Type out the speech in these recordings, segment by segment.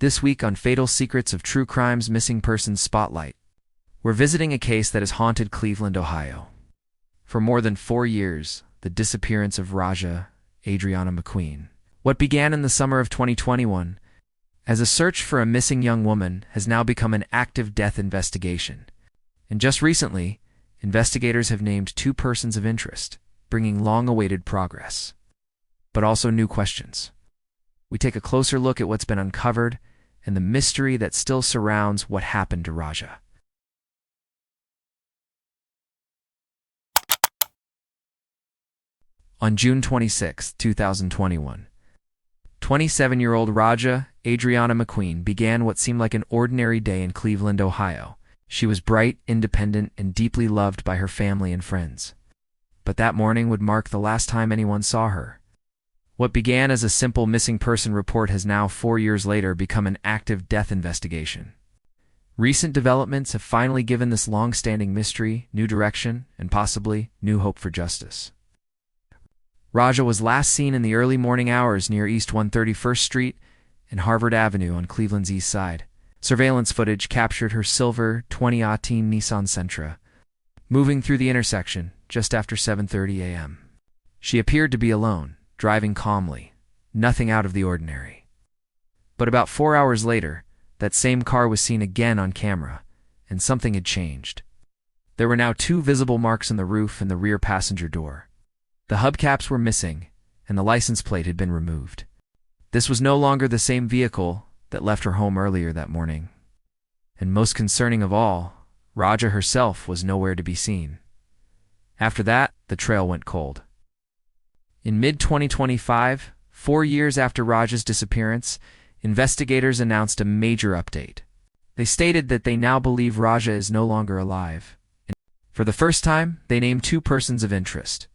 This week on Fatal Secrets of True Crime's Missing Persons Spotlight, we're visiting a case that has haunted Cleveland, Ohio. For more than 4 years, the disappearance of Rajah Adriana McQueen. What began in the summer of 2021 as a search for a missing young woman has now become an active death investigation. And just recently, investigators have named 2 persons of interest, bringing long-awaited progress, but also new questions. We take a closer look at what's been uncovered and the mystery that still surrounds what happened to Rajah. On June 26, 2021, 27-year-old Rajah Adriana McQueen began what seemed like an ordinary day in Cleveland, Ohio. She was bright, independent, and deeply loved by her family and friends. But that morning would mark the last time anyone saw her. What began as a simple missing person report has now, 4 years later, become an active death investigation. Recent developments have finally given this long-standing mystery new direction and possibly new hope for justice. Rajah was last seen in the early morning hours near East 131st Street and Harvard Avenue on Cleveland's east side. Surveillance footage captured her silver 2018 Nissan Sentra moving through the intersection just after 7:30 a.m. She appeared to be alone, driving calmly, nothing out of the ordinary. But about 4 hours later, that same car was seen again on camera, and something had changed. There were now 2 visible marks on the roof and the rear passenger door. The hubcaps were missing, and the license plate had been removed. This was no longer the same vehicle that left her home earlier that morning. And most concerning of all, Rajah herself was nowhere to be seen. After that, the trail went cold. In mid-2025, 4 years after Rajah's disappearance, investigators announced a major update. They stated that they now believe Rajah is no longer alive. And for the first time, they named 2 persons of interest.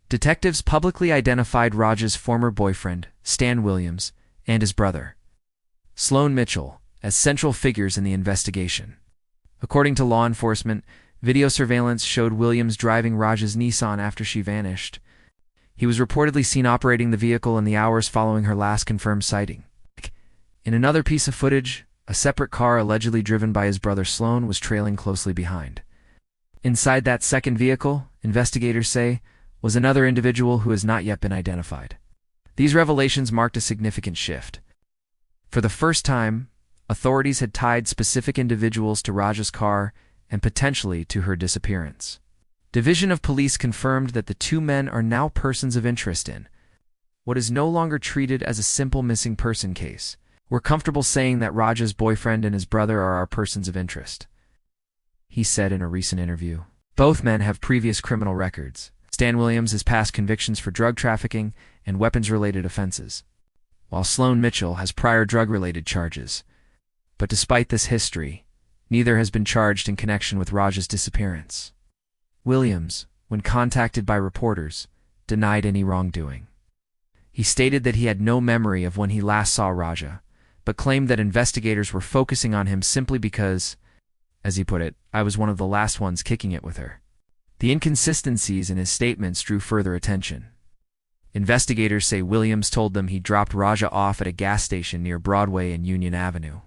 Detectives publicly identified Rajah's former boyfriend, Stan Williams, and his brother, Sloan Mitchell, as central figures in the investigation. According to law enforcement, video surveillance showed Williams driving Rajah's Nissan after she vanished. He was reportedly seen operating the vehicle in the hours following her last confirmed sighting. In another piece of footage, a separate car allegedly driven by his brother Sloan was trailing closely behind. Inside that second vehicle, investigators say, was another individual who has not yet been identified. These revelations marked a significant shift. For the first time, authorities had tied specific individuals to Rajah's car and potentially to her disappearance. Division of Police confirmed that the 2 men are now persons of interest in what is no longer treated as a simple missing person case. We're comfortable saying that Rajah's boyfriend and his brother are our persons of interest, he said in a recent interview. Both men have previous criminal records. Stan Williams has past convictions for drug trafficking and weapons-related offenses, while Sloan Mitchell has prior drug-related charges. But despite this history, neither has been charged in connection with Rajah's disappearance. Williams, when contacted by reporters, denied any wrongdoing. He stated that he had no memory of when he last saw Rajah, but claimed that investigators were focusing on him simply because, as he put it, I was one of the last ones kicking it with her. The inconsistencies in his statements drew further attention. Investigators say Williams told them he dropped Rajah off at a gas station near Broadway and Union Avenue.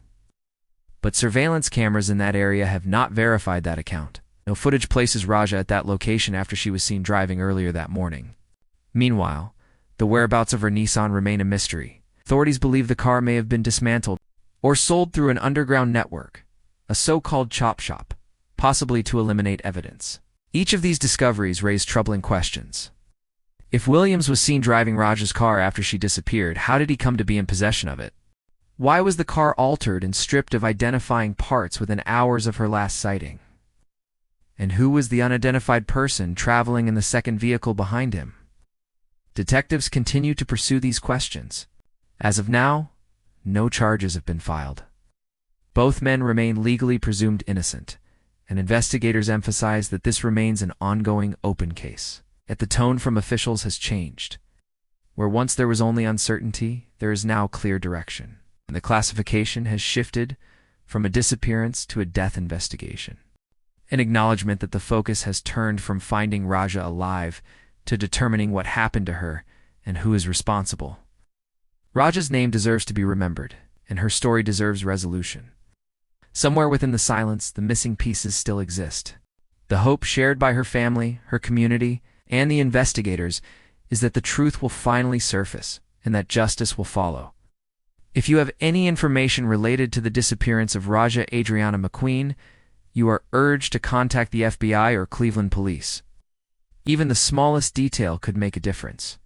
But surveillance cameras in that area have not verified that account. No footage places Rajah at that location after she was seen driving earlier that morning. Meanwhile, the whereabouts of her Nissan remain a mystery. Authorities believe the car may have been dismantled or sold through an underground network, a so-called chop shop, possibly to eliminate evidence. Each of these discoveries raise troubling questions. If Williams was seen driving Rajah's car after she disappeared, how did he come to be in possession of it? Why was the car altered and stripped of identifying parts within hours of her last sighting? And who was the unidentified person traveling in the second vehicle behind him? Detectives continue to pursue these questions. As of now, no charges have been filed. Both men remain legally presumed innocent, and investigators emphasize that this remains an ongoing open case. Yet the tone from officials has changed. Where once there was only uncertainty, there is now clear direction. And the classification has shifted from a disappearance to a death investigation. An acknowledgement that the focus has turned from finding Rajah alive to determining what happened to her and who is responsible. Rajah's name deserves to be remembered, and her story deserves resolution. Somewhere within the silence, the missing pieces still exist. The hope shared by her family, her community, and the investigators is that the truth will finally surface and that justice will follow. If you have any information related to the disappearance of Rajah Adriana McQueen, you are urged to contact the FBI or Cleveland police. Even the smallest detail could make a difference.